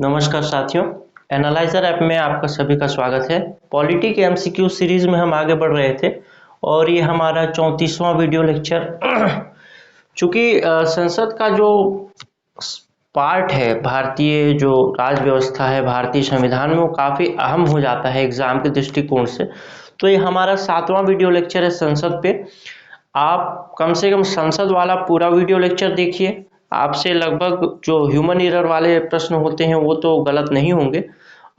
नमस्कार साथियों, analyser app में आपका सभी का स्वागत है। पॉलिटी के एमसीक्यू सीरीज में हम आगे बढ़ रहे थे और ये हमारा 34वां वीडियो लेक्चर। चूंकि संसद का जो पार्ट है, भारतीय जो राज व्यवस्था है, भारतीय संविधान में, वो काफ़ी अहम हो जाता है एग्जाम के दृष्टिकोण से। तो ये हमारा 7वां वीडियो लेक्चर है संसद पे। आप कम से कम संसद वाला पूरा वीडियो लेक्चर देखिए। आपसे लगभग जो ह्यूमन एरर वाले प्रश्न होते हैं वो तो गलत नहीं होंगे,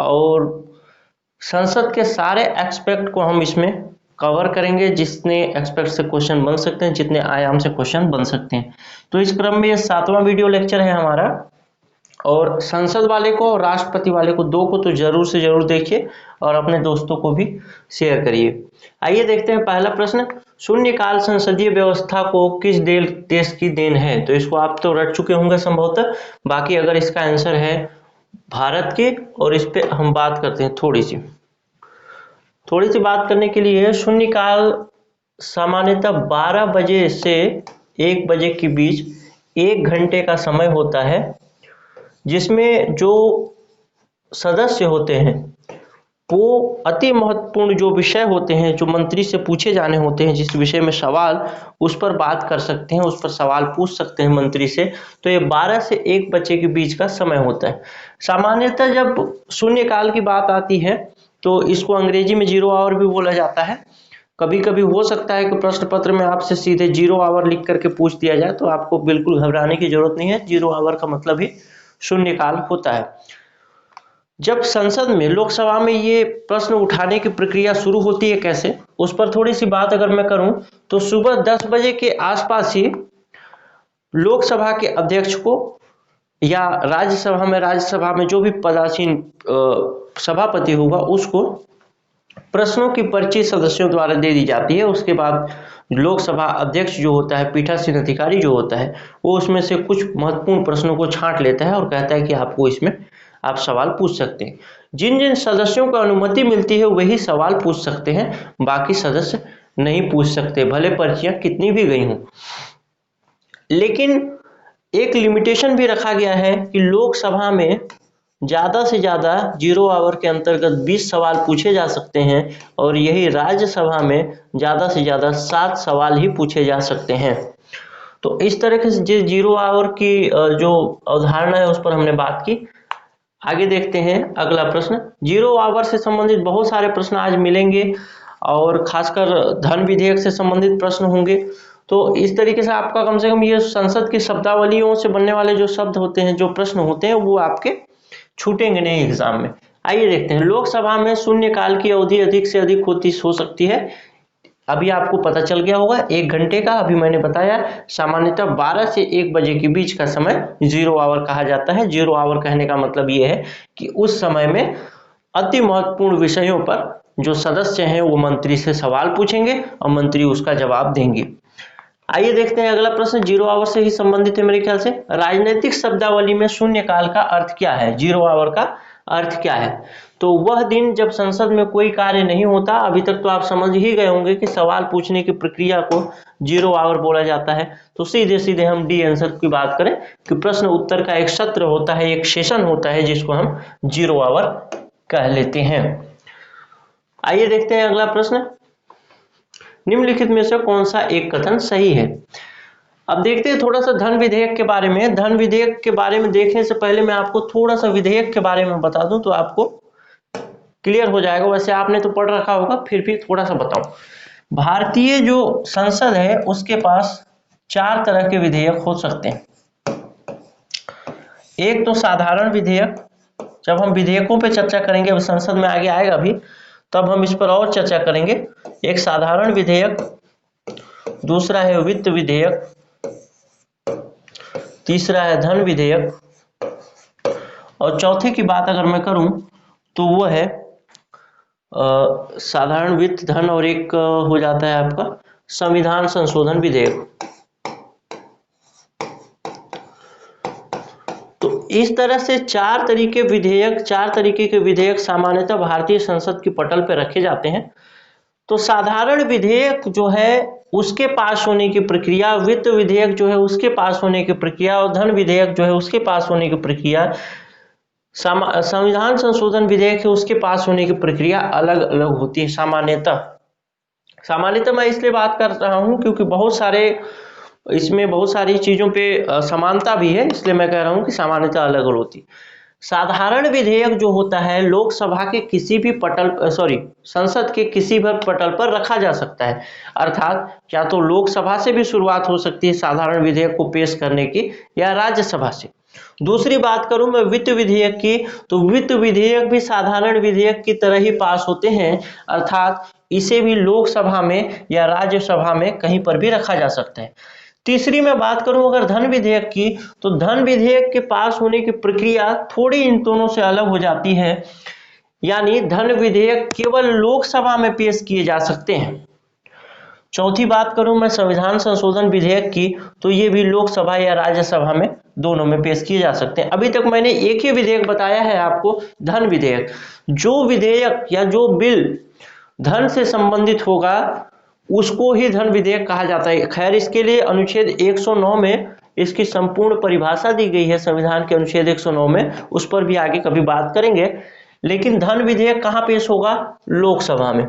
और संसद के सारे एस्पेक्ट को हम इसमें कवर करेंगे। जितने एस्पेक्ट से क्वेश्चन बन सकते हैं, जितने आयाम से क्वेश्चन बन सकते हैं। तो इस क्रम में ये 7वां वीडियो लेक्चर है हमारा, और संसद वाले को और राष्ट्रपति वाले को, दो को तो जरूर से जरूर देखिए और अपने दोस्तों को भी शेयर करिए। आइए देखते हैं पहला प्रश्न। शून्यकाल संसदीय व्यवस्था को किस देश की देन है? तो इसको आप तो रट चुके होंगे संभवतः। बाकी अगर इसका आंसर है भारत के, और इस पे हम बात करते हैं थोड़ी सी बात करने के लिए। शून्यकाल सामान्यतः 12 बजे से 1 बजे के बीच 1 घंटे का समय होता है, जिसमें जो सदस्य होते हैं वो अति महत्वपूर्ण जो विषय होते हैं, जो मंत्री से पूछे जाने होते हैं, जिस विषय में सवाल, उस पर बात कर सकते हैं, उस पर सवाल पूछ सकते हैं मंत्री से। तो ये 12 से 1 बजे के बीच का समय होता है। सामान्यतः जब शून्यकाल की बात आती है तो इसको अंग्रेजी में 0 आवर भी बोला जाता है। कभी कभी हो सकता है कि प्रश्न पत्र में आपसे सीधे 0 आवर लिख करके पूछ दिया जाए, तो आपको बिल्कुल घबराने की जरूरत नहीं है। 0 आवर का मतलब ही शून्यकाल होता है। जब संसद में, लोकसभा में ये प्रश्न उठाने की प्रक्रिया शुरू होती है कैसे, उस पर थोड़ी सी बात अगर मैं करूं तो सुबह 10 बजे के आसपास ही लोकसभा के अध्यक्ष को, या राज्यसभा में जो भी पदासीन सभापति होगा उसको प्रश्नों की पर्ची सदस्यों द्वारा दे दी जाती है। उसके बाद लोकसभा अध्यक्ष जो होता है, पीठासीन अधिकारी जो होता है, वो उसमें से कुछ महत्वपूर्ण प्रश्नों को छांट लेता है और कहता है कि आपको इसमें आप सवाल पूछ सकते हैं। जिन जिन सदस्यों को अनुमति मिलती है वही सवाल पूछ सकते हैं, बाकी सदस्य नहीं पूछ सकते, भले पर्चियां कितनी भी गई हों। लेकिन एक लिमिटेशन भी रखा गया है कि लोकसभा में ज़्यादा से ज़्यादा 0 आवर के अंतर्गत 20 सवाल पूछे जा सकते हैं, और यही राज्यसभा में ज़्यादा से ज़्यादा 7 सवाल ही पूछे जा सकते हैं। तो इस तरह से 0 आवर की जो अवधारणा है उस पर हमने बात की। आगे देखते हैं अगला प्रश्न। 0 आवर से संबंधित बहुत सारे प्रश्न आज मिलेंगे, और खासकर धन विधेयक से संबंधित प्रश्न होंगे। तो इस तरीके से आपका कम से कम ये संसद की शब्दावलियों से बनने वाले जो शब्द होते हैं, जो प्रश्न होते हैं, वो आपके छूटेंगे नहीं एग्जाम में। आइए देखते हैं। लोकसभा में शून्यकाल की अवधि अधिक से अधिक हो सकती है। अभी आपको पता चल गया होगा 1 घंटे का। अभी मैंने बताया सामान्यतः 12 से 1 बजे के बीच का समय 0 आवर कहा जाता है। 0 आवर कहने का मतलब ये है कि उस समय में अति महत्वपूर्ण विषयों पर जो सदस्य हैं वो मंत्री से सवाल पूछेंगे और मंत्री उसका जवाब देंगे। आइए देखते हैं अगला प्रश्न। 0 आवर से ही संबंधित है मेरे ख्याल से। राजनीतिक शब्दावली में शून्यकाल का अर्थ क्या है? 0 आवर का अर्थ क्या है? तो वह दिन जब संसद में कोई कार्य नहीं होता। अभी तक तो आप समझ ही गए होंगे कि सवाल पूछने की प्रक्रिया को 0 आवर बोला जाता है। तो सीधे सीधे हम डी आंसर की बात करें कि प्रश्न उत्तर का एक सत्र होता है, एक सेशन होता है, जिसको हम 0 आवर कह लेते हैं। आइए देखते हैं अगला प्रश्न। निम्नलिखित में से कौन सा एक कथन सही है? अब देखते हैं थोड़ा सा धन विधेयक के बारे में। धन विधेयक के बारे में देखने से पहले मैं आपको थोड़ा सा विधेयक के बारे में बता दूं तो आपको क्लियर हो जाएगा। वैसे आपने तो पढ़ रखा होगा, फिर भी थोड़ा सा बताऊं। भारतीय जो संसद है उसके पास 4 तरह के विधेयक हो सकते हैं। एक तो साधारण विधेयक। जब हम विधेयकों पे चर्चा करेंगे, अब संसद में आगे आएगा भी, तब हम इस पर और चर्चा करेंगे। एक साधारण विधेयक, दूसरा है वित्त विधेयक, तीसरा है धन विधेयक, और चौथे की बात अगर मैं करूं तो वो है साधारण वित्त, धन, और एक हो जाता है आपका संविधान संशोधन विधेयक। तो इस तरह से 4 तरीके के विधेयक सामान्यतः भारतीय संसद की पटल पर रखे जाते हैं। तो साधारण विधेयक जो है उसके पास होने की प्रक्रिया, वित्त विधेयक जो है उसके पास होने की प्रक्रिया, और धन विधेयक जो है उसके पास होने की प्रक्रिया संविधान संशोधन विधेयक है उसके पास होने की प्रक्रिया अलग अलग होती है। सामान्यतः मैं इसलिए बात कर रहा हूं क्योंकि इसमें बहुत सारी चीजों पे समानता भी है, इसलिए मैं कह रहा हूं कि सामान्यतः अलग अलग होती है। साधारण विधेयक जो होता है लोकसभा के किसी भी संसद के किसी भी पटल पर रखा जा सकता है, अर्थात या तो लोकसभा से भी शुरुआत हो सकती है साधारण विधेयक को पेश करने की, या राज्यसभा से। दूसरी बात करूं मैं वित्त विधेयक की, तो वित्त विधेयक भी साधारण विधेयक की तरह ही पास होते हैं, अर्थात इसे भी लोकसभा में या राज्यसभा में कहीं पर भी रखा जा सकता है। तीसरी मैं बात करूं अगर धन विधेयक की, तो धन विधेयक के पास होने की प्रक्रिया थोड़ी इन दोनों से अलग हो जाती है, यानी धन विधेयक केवल लोकसभा में पेश किए जा सकते हैं। चौथी बात करूं मैं संविधान संशोधन विधेयक की, तो ये भी लोकसभा या राज्यसभा में दोनों में पेश किए जा सकते हैं। अभी तक मैंने एक ही विधेयक बताया है आपको, धन विधेयक। जो विधेयक या जो बिल धन से संबंधित होगा उसको ही धन विधेयक कहा जाता है। खैर इसके लिए अनुच्छेद 109 में इसकी संपूर्ण परिभाषा दी गई है, संविधान के अनुच्छेद 109 में, उस पर भी आगे कभी बात करेंगे। लेकिन धन विधेयक कहाँ पेश होगा? लोकसभा में।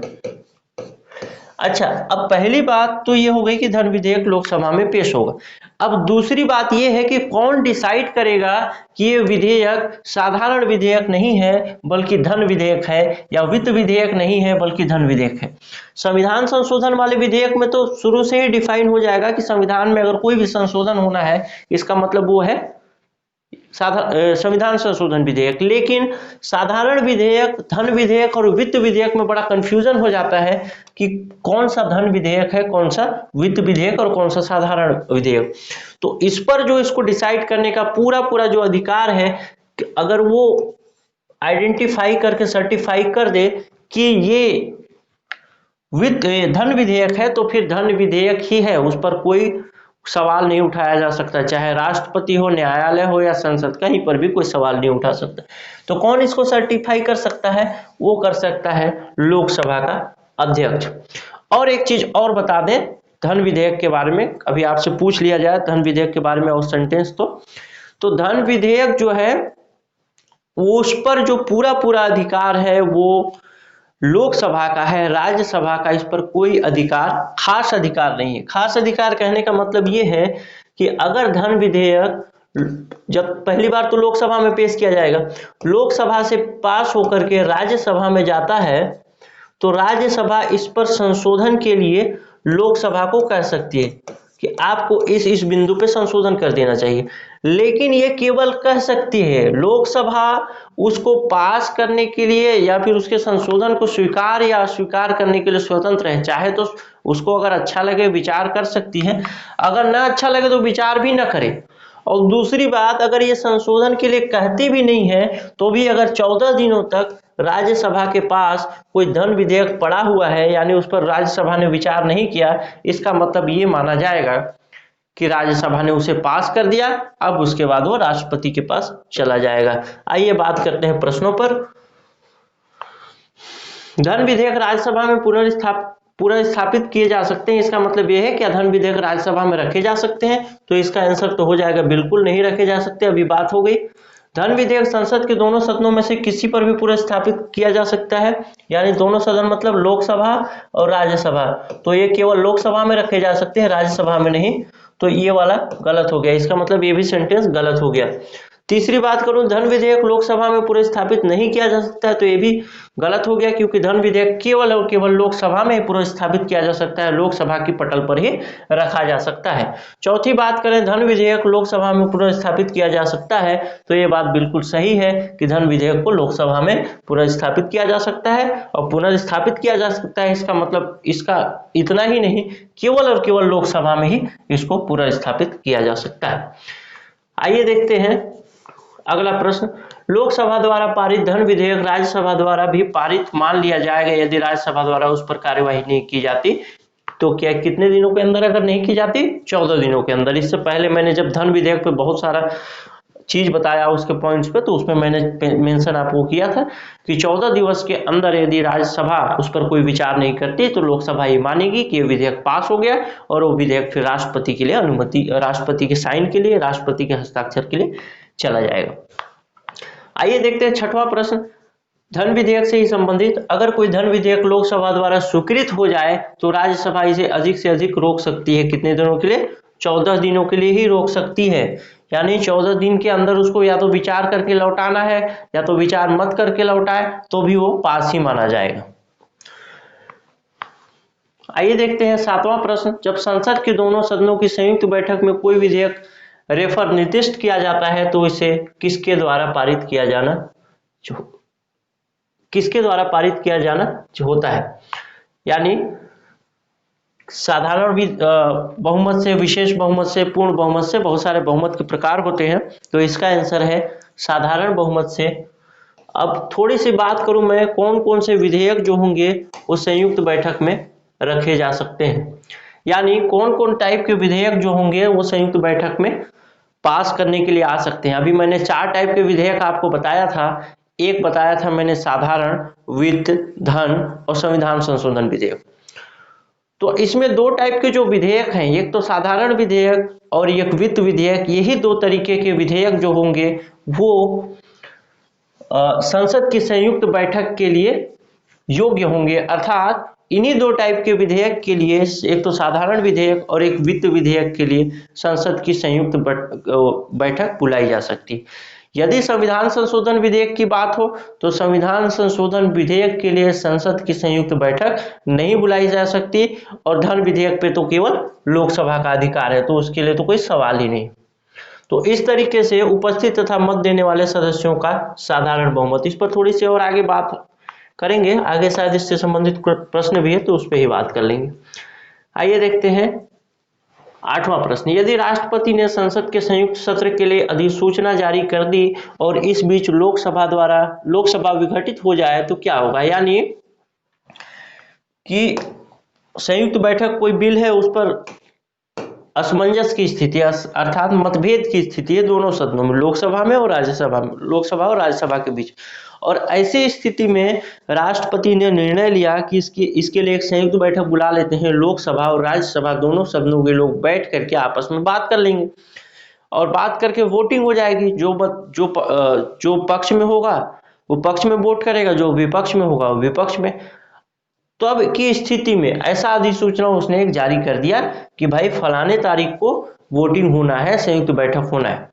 अच्छा, अब पहली बात तो ये हो गई कि धन विधेयक लोकसभा में पेश होगा। अब दूसरी बात ये है कि कौन डिसाइड करेगा कि ये विधेयक साधारण विधेयक नहीं है बल्कि धन विधेयक है, या वित्त विधेयक नहीं है बल्कि धन विधेयक है। संविधान संशोधन वाले विधेयक में तो शुरू से ही डिफाइन हो जाएगा कि संविधान में अगर कोई भी संशोधन होना है इसका मतलब वो है संविधान संशोधन विधेयक। लेकिन साधारण विधेयक, धन विधेयक और वित्त विधेयक में बड़ा कंफ्यूजन हो जाता है कि कौन सा धन विधेयक है, कौन सा वित्त विधेयक और कौन सा साधारण विधेयक। तो इस पर जो इसको डिसाइड करने का पूरा जो अधिकार है, अगर वो आइडेंटिफाई करके सर्टिफाई कर दे कि ये धन विधेयक है, तो फिर धन विधेयक ही है, उस पर कोई सवाल नहीं उठाया जा सकता, चाहे राष्ट्रपति हो, न्यायालय हो या संसद, कहीं पर भी कोई सवाल नहीं उठा सकता। तो कौन इसको सर्टिफाई कर सकता है? वो कर सकता है लोकसभा का अध्यक्ष। और एक चीज और बता दें धन विधेयक के बारे में, अभी आपसे पूछ लिया जाए धन विधेयक के बारे में और सेंटेंस, तो धन विधेयक जो है वो उस पर जो पूरा अधिकार है वो लोकसभा का है, राज्यसभा का इस पर कोई अधिकार, खास अधिकार नहीं है। खास अधिकार कहने का मतलब ये है कि अगर धन विधेयक जब पहली बार तो लोकसभा में पेश किया जाएगा, लोकसभा से पास होकर के राज्यसभा में जाता है, तो राज्यसभा इस पर संशोधन के लिए लोकसभा को कह सकती है कि आपको इस बिंदु पे संशोधन कर देना चाहिए। लेकिन ये केवल कह सकती है, लोकसभा उसको पास करने के लिए या फिर उसके संशोधन को स्वीकार या अस्वीकार करने के लिए स्वतंत्र है। चाहे तो उसको अगर अच्छा लगे विचार कर सकती है, अगर ना अच्छा लगे तो विचार भी ना करे। और दूसरी बात, अगर ये संशोधन के लिए कहती भी नहीं है तो भी अगर 14 दिनों तक राज्यसभा के पास कोई धन विधेयक पड़ा हुआ है, यानी उस पर राज्यसभा ने विचार नहीं किया, इसका मतलब ये माना जाएगा कि राज्यसभा ने उसे पास कर दिया, अब उसके बाद वो राष्ट्रपति के पास चला जाएगा। आइए बात करते हैं प्रश्नों पर। धन विधेयक राज्यसभा में पुनर्स्थापित किए जा सकते हैं, इसका मतलब यह है क्या धन विधेयक राज्यसभा में रखे जा सकते हैं? तो इसका आंसर तो हो जाएगा बिल्कुल नहीं रखे जा सकते। अभी बात हो गई धन विधेयक संसद के दोनों सदनों में से किसी पर भी पुनर्स्थापित किया जा सकता है, यानी दोनों सदन मतलब लोकसभा और राज्यसभा, तो ये केवल लोकसभा में रखे जा सकते हैं, राज्यसभा में नहीं। तो ये वाला गलत हो गया, इसका मतलब ये भी सेंटेंस गलत हो गया। तीसरी बात करूं, धन विधेयक लोकसभा में पुनर्स्थापित नहीं किया जा सकता है, तो ये भी गलत हो गया, क्योंकि धन विधेयक केवल और केवल लोकसभा में पुनर्स्थापित किया जा सकता है, लोकसभा की पटल पर ही रखा जा सकता है। चौथी बात करें, धन विधेयक लोकसभा में पुनर्स्थापित किया जा सकता है, तो ये बात बिल्कुल सही है कि धन विधेयक को लोकसभा में पुनर्स्थापित किया जा सकता है। और पुनर्स्थापित किया जा सकता है इसका मतलब इसका इतना ही नहीं, केवल और केवल लोकसभा में ही इसको पुनर्स्थापित किया जा सकता है। आइए देखते हैं अगला प्रश्न। लोकसभा द्वारा पारित धन विधेयक राज्यसभा द्वारा भी पारित मान लिया जाएगा यदि राज्यसभा द्वारा उस पर कार्यवाही नहीं की जाती, तो क्या कितने दिनों के अंदर अगर नहीं की जाती? 14 दिनों के अंदर। इससे पहले मैंने जब धन विधेयक पे बहुत सारा चीज बताया उसके पॉइंट्स पे, तो उसमें मैंने मेंशन आपको किया था कि 14 दिवस के अंदर यदि राज्यसभा उस पर कोई विचार नहीं करती तो लोकसभा ये मानेगी कि ये विधेयक पास हो गया, और वो विधेयक फिर राष्ट्रपति के लिए राष्ट्रपति के साइन के लिए, राष्ट्रपति के हस्ताक्षर के लिए चला जाएगा। आइए देखते हैं छठवां प्रश्न, धन विधेयक से ही संबंधित। अगर कोई धन विधेयक लोकसभा द्वारा स्वीकृत हो जाए तो राज्यसभा इसे अधिक से अधिक रोक सकती है। कितने दिनों के लिए? 14 दिनों के लिए ही रोक सकती है। यानी 14 दिन के अंदर उसको या तो विचार करके लौटाना है या तो विचार मत करके लौटाए तो भी वो पास ही माना जाएगा। आइए देखते हैं सातवां प्रश्न, जब संसद के दोनों सदनों की संयुक्त बैठक में कोई विधेयक रेफर निर्दिष्ट किया जाता है तो इसे किसके द्वारा पारित किया जाना होता है? यानी साधारण बहुमत से, विशेष बहुमत से, पूर्ण बहुमत से, बहुत सारे बहुमत के प्रकार होते हैं, तो इसका आंसर है साधारण बहुमत से। अब थोड़ी सी बात करूं मैं, कौन कौन से विधेयक जो होंगे वो संयुक्त बैठक में रखे जा सकते हैं, यानी कौन कौन टाइप के विधेयक जो होंगे वो संयुक्त बैठक में पास करने के लिए आ सकते हैं। अभी मैंने 4 टाइप के विधेयक आपको बताया था। एक बताया था मैंने साधारण, वित्त, धन और संविधान संशोधन विधेयक। तो इसमें 2 टाइप के जो विधेयक हैं, एक तो साधारण विधेयक और एक वित्त विधेयक, यही 2 तरीके के विधेयक जो होंगे वो संसद की संयुक्त बैठक के लिए योग्य होंगे। अर्थात इन्हीं 2 टाइप के विधेयक के लिए, एक तो साधारण विधेयक और एक वित्त विधेयक के लिए संसद की संयुक्त बैठक बुलाई जा सकती। यदि संविधान संशोधन विधेयक की बात हो तो संविधान संशोधन विधेयक के लिए संसद की संयुक्त बैठक नहीं बुलाई जा सकती, और धन विधेयक पे तो केवल लोकसभा का अधिकार है, तो उसके लिए तो कोई सवाल ही नहीं। तो इस तरीके से उपस्थित तथा मत देने वाले सदस्यों का साधारण बहुमत, इस पर थोड़ी सी और आगे बात करेंगे, आगे शायद इससे संबंधित प्रश्न भी है तो उस पर ही बात कर लेंगे। आइए देखते हैं 8वां प्रश्न, यदि राष्ट्रपति ने संसद के संयुक्त सत्र के लिए अधिसूचना जारी कर दी और इस बीच लोकसभा विघटित हो जाए तो क्या होगा? यानी कि संयुक्त बैठक, कोई बिल है उस पर असमंजस की स्थिति, अर्थात मतभेद की स्थिति है दोनों सदनों में, लोकसभा में और राज्यसभा में, लोकसभा और राज्यसभा के बीच, और ऐसी स्थिति में राष्ट्रपति ने निर्णय लिया कि इसके लिए एक संयुक्त बैठक बुला लेते हैं, लोकसभा और राज्यसभा दोनों सदनों के लोग बैठ करके आपस में बात कर लेंगे और बात करके वोटिंग हो जाएगी। जो पक्ष में होगा वो पक्ष में वोट करेगा, जो विपक्ष में होगा वो विपक्ष में। तो अब की स्थिति में ऐसा अधिसूचना उसने एक जारी कर दिया कि भाई फलाने तारीख को वोटिंग होना है, संयुक्त बैठक होना है।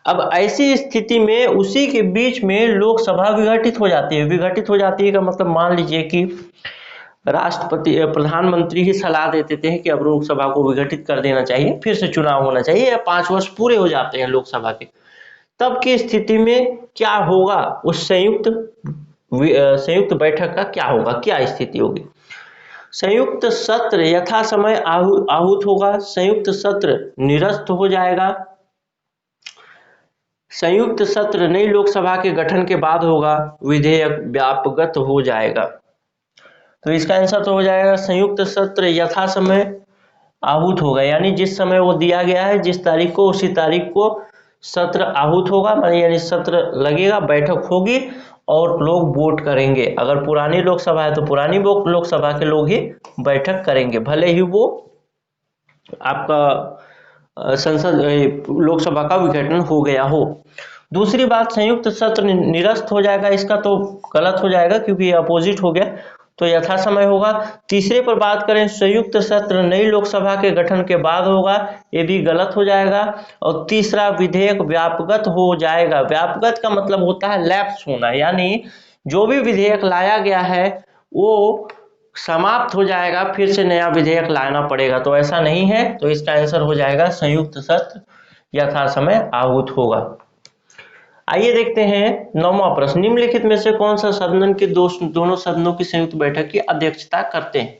अब ऐसी स्थिति में उसी के बीच में लोकसभा विघटित हो जाती है। विघटित हो जाती है का मतलब मान लीजिए कि प्रधानमंत्री ही सलाह देते थे कि अब लोकसभा को विघटित कर देना चाहिए, फिर से चुनाव होना चाहिए, या 5 वर्ष पूरे हो जाते हैं लोकसभा के, तब की स्थिति में क्या होगा, उस संयुक्त बैठक का क्या होगा, क्या स्थिति होगी? संयुक्त सत्र यथा समय आहूत होगा, संयुक्त सत्र निरस्त हो जाएगा, संयुक्त सत्र नई लोकसभा के गठन के बाद होगा, विधेयक व्यापगत हो जाएगा। तो इसका आंसर तो हो जाएगा संयुक्त सत्र यथा समय आहूत होगा, यानी जिस समय वो दिया गया है, जिस तारीख को, उसी तारीख को सत्र आहूत होगा, यानी सत्र लगेगा, बैठक होगी और लोग वोट करेंगे। अगर पुरानी लोकसभा है तो पुरानी लोकसभा के लोग ही बैठक करेंगे, भले ही वो आपका लोकसभा का विघटन हो गया हो। दूसरी बात, संयुक्त सत्र निरस्त हो जाएगा, इसका तो गलत हो जाएगा क्योंकि ये अपोजिट हो गया, तो यथा समय होगा। तीसरे पर बात करें, संयुक्त सत्र नई लोकसभा के गठन के बाद होगा, ये भी गलत हो जाएगा। और तीसरा, विधेयक व्यापगत हो जाएगा। व्यापगत का मतलब होता है लैप्स होना, यानी जो भी विधेयक लाया गया है वो समाप्त हो जाएगा, फिर से नया विधेयक लाना पड़ेगा, तो ऐसा नहीं है। तो इसका आंसर हो जाएगा संयुक्त सत्र यथा समय आहूत होगा। आइए देखते हैं 9वां प्रश्न, निम्नलिखित में से कौन सा सदन के दोनों सदनों की संयुक्त बैठक की अध्यक्षता करते हैं?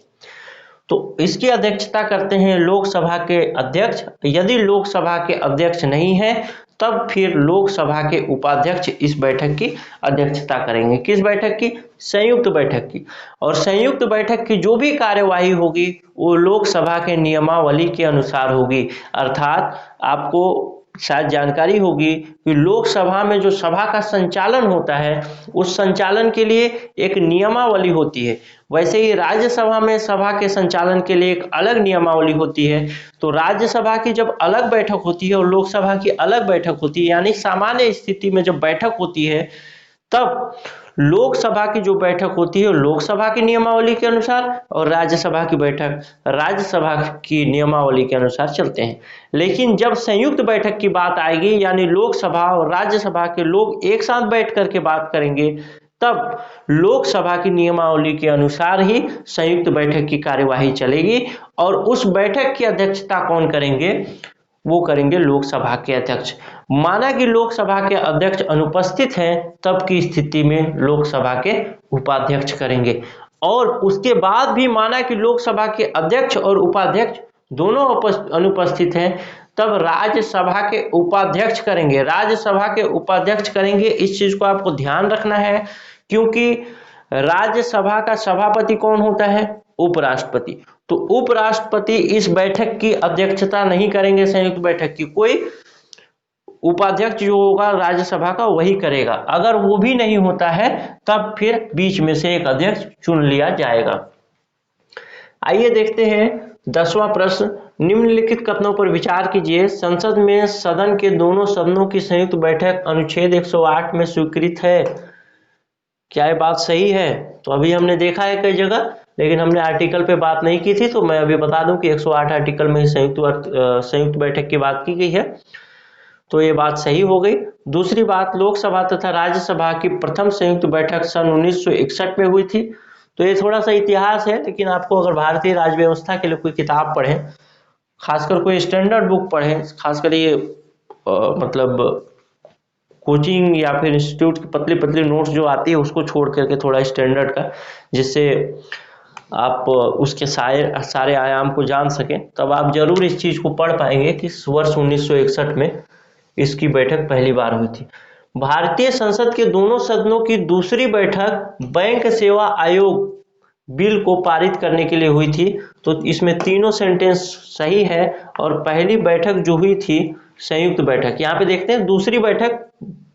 तो इसकी अध्यक्षता करते हैं लोकसभा के अध्यक्ष। यदि लोकसभा के अध्यक्ष नहीं है तब फिर लोकसभा के उपाध्यक्ष इस बैठक की अध्यक्षता करेंगे। किस बैठक की? संयुक्त बैठक की। और संयुक्त बैठक की जो भी कार्यवाही होगी वो लोकसभा के नियमावली के अनुसार होगी। अर्थात आपको शायद जानकारी होगी कि लोकसभा में जो सभा का संचालन होता है, उस संचालन के लिए एक नियमावली होती है, वैसे ही राज्यसभा में सभा के संचालन के लिए एक अलग नियमावली होती है। तो राज्यसभा की जब अलग बैठक होती है और लोकसभा की अलग बैठक होती है, यानी सामान्य स्थिति में जब बैठक होती है तब लोकसभा की जो बैठक होती है लोकसभा की नियमावली के अनुसार और राज्यसभा की बैठक राज्यसभा की नियमावली के अनुसार चलते हैं। लेकिन जब संयुक्त बैठक की बात आएगी, यानी लोकसभा और राज्यसभा के लोग एक साथ बैठ करके बात करेंगे, तब लोकसभा की नियमावली के अनुसार ही संयुक्त बैठक की कार्यवाही चलेगी और उस बैठक की अध्यक्षता कौन करेंगे, वो करेंगे लोकसभा के अध्यक्ष। माना कि लोकसभा के अध्यक्ष अनुपस्थित हैं, तब की स्थिति में लोकसभा के उपाध्यक्ष करेंगे। और उसके बाद भी माना कि लोकसभा के अध्यक्ष और उपाध्यक्ष दोनों अनुपस्थित हैं, तब राज्यसभा के उपाध्यक्ष करेंगे। राज्यसभा के उपाध्यक्ष करेंगे, इस चीज को आपको ध्यान रखना है, क्योंकि राज्यसभा का सभापति कौन होता है, उपराष्ट्रपति। तो उपराष्ट्रपति इस बैठक की अध्यक्षता नहीं करेंगे, संयुक्त बैठक की कोई उपाध्यक्ष जो होगा राज्यसभा का वही करेगा। अगर वो भी नहीं होता है तब फिर बीच में से एक अध्यक्ष चुन लिया जाएगा। आइए देखते हैं 10वां प्रश्न। निम्नलिखित कथनों पर विचार कीजिए। संसद में सदन के दोनों सदनों की संयुक्त बैठक अनुच्छेद 108 में स्वीकृत है। क्या ये बात सही है? तो अभी हमने देखा है कई जगह, लेकिन हमने आर्टिकल पे बात नहीं की थी, तो मैं अभी बता दूं कि 108 आर्टिकल में संयुक्त बैठक की बात की गई है, तो ये बात सही हो गई। दूसरी बात, लोकसभा तथा राज्यसभा की प्रथम संयुक्त बैठक सन 1961 में हुई थी। तो ये थोड़ा सा इतिहास है, लेकिन आपको अगर भारतीय राज्य व्यवस्था के लिए कोई किताब पढ़ें, खासकर कोई स्टैंडर्ड बुक पढ़ें, खासकर ये मतलब कोचिंग या फिर इंस्टीट्यूट की पतली पतली नोट्स जो आती है उसको छोड़ करके थोड़ा स्टैंडर्ड का, जिससे आप उसके सारे आयाम को जान सकें, तब आप जरूर इस चीज को पढ़ पाएंगे कि वर्ष 1961 में इसकी बैठक पहली बार हुई थी। भारतीय संसद के दोनों सदनों की दूसरी बैठक बैंक सेवा आयोग बिल को पारित करने के लिए हुई थी। तो इसमें तीनों सेंटेंस सही है। और पहली बैठक जो हुई थी संयुक्त बैठक, यहाँ पे देखते हैं दूसरी बैठक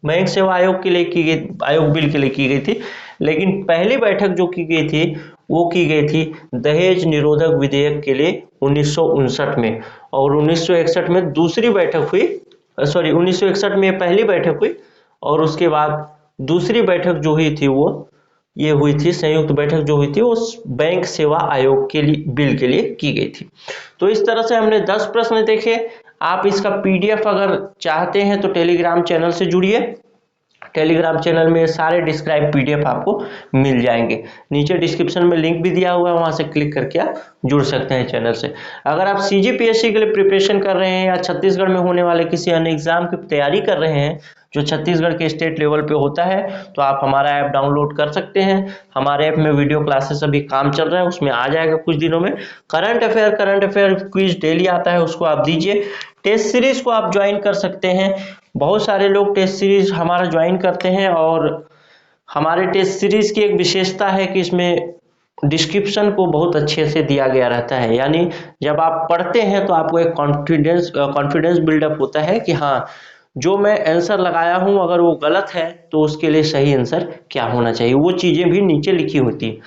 बैंक सेवा आयोग के लिए की गई, आयोग बिल के लिए की गई थी, लेकिन पहली बैठक जो की गई थी वो की गई थी दहेज निरोधक विधेयक के लिए 1959 में। और 1961 में दूसरी बैठक हुई, 1961 में पहली बैठक हुई और उसके बाद दूसरी बैठक जो हुई थी वो ये हुई थी, संयुक्त बैठक जो हुई थी वो बैंक सेवा आयोग के लिए बिल के लिए की गई थी। तो इस तरह से हमने 10 प्रश्न देखे। आप इसका पीडीएफ अगर चाहते हैं तो टेलीग्राम चैनल से जुड़िए। टेलीग्राम चैनल में सारे डिस्क्राइब पीडीएफ आपको मिल जाएंगे। नीचे डिस्क्रिप्शन में लिंक भी दिया हुआ है, वहां से क्लिक करके आप जुड़ सकते हैं चैनल से। अगर आप सीजीपीएससी के लिए प्रिपरेशन कर रहे हैं या छत्तीसगढ़ में होने वाले किसी अन्य एग्जाम की तैयारी कर रहे हैं जो छत्तीसगढ़ के स्टेट लेवल पे होता है, तो आप हमारा ऐप डाउनलोड कर सकते हैं। हमारे ऐप में वीडियो क्लासेस अभी काम चल रहा है, उसमें आ जाएगा कुछ दिनों में। करंट अफेयर क्विज डेली आता है, उसको आप दीजिए। टेस्ट सीरीज को आप ज्वाइन कर सकते हैं। बहुत सारे लोग टेस्ट सीरीज हमारा ज्वाइन करते हैं और हमारे टेस्ट सीरीज की एक विशेषता है कि इसमें डिस्क्रिप्शन को बहुत अच्छे से दिया गया रहता है, यानी जब आप पढ़ते हैं तो आपको एक कॉन्फिडेंस बिल्डअप होता है कि हाँ, जो मैं आंसर लगाया हूं अगर वो गलत है तो उसके लिए सही आंसर क्या होना चाहिए, वो चीजें भी नीचे लिखी होती है।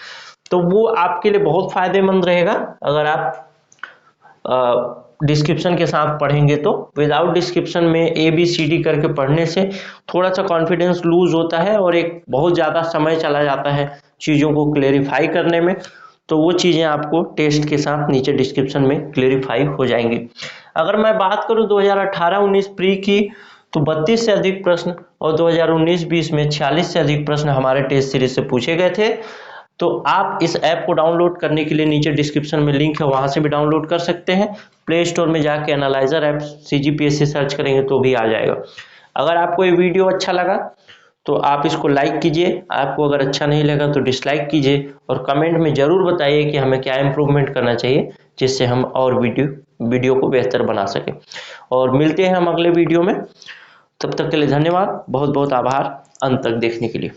तो वो आपके लिए बहुत फायदेमंद रहेगा अगर आप डिस्क्रिप्शन के साथ पढ़ेंगे। तो विदाउट डिस्क्रिप्शन में ABCD करके पढ़ने से थोड़ा सा कॉन्फिडेंस लूज होता है और एक बहुत ज़्यादा समय चला जाता है चीज़ों को क्लेरिफाई करने में। तो वो चीज़ें आपको टेस्ट के साथ नीचे डिस्क्रिप्शन में क्लेरिफाई हो जाएंगी। अगर मैं बात करूँ 2018-19 प्री की, तो 32 से अधिक प्रश्न और 2019-20 में 46 से अधिक प्रश्न हमारे टेस्ट सीरीज से पूछे गए थे। तो आप इस ऐप को डाउनलोड करने के लिए नीचे डिस्क्रिप्शन में लिंक है, वहां से भी डाउनलोड कर सकते हैं। प्ले स्टोर में जाके एनालाइजर ऐप CGPSC सर्च करेंगे तो भी आ जाएगा। अगर आपको ये वीडियो अच्छा लगा तो आप इसको लाइक कीजिए, आपको अगर अच्छा नहीं लगा तो डिसलाइक कीजिए और कमेंट में ज़रूर बताइए कि हमें क्या इम्प्रूवमेंट करना चाहिए जिससे हम और वीडियो को बेहतर बना सकें। और मिलते हैं हम अगले वीडियो में, तब तक के लिए धन्यवाद, बहुत बहुत आभार अंत तक देखने के लिए।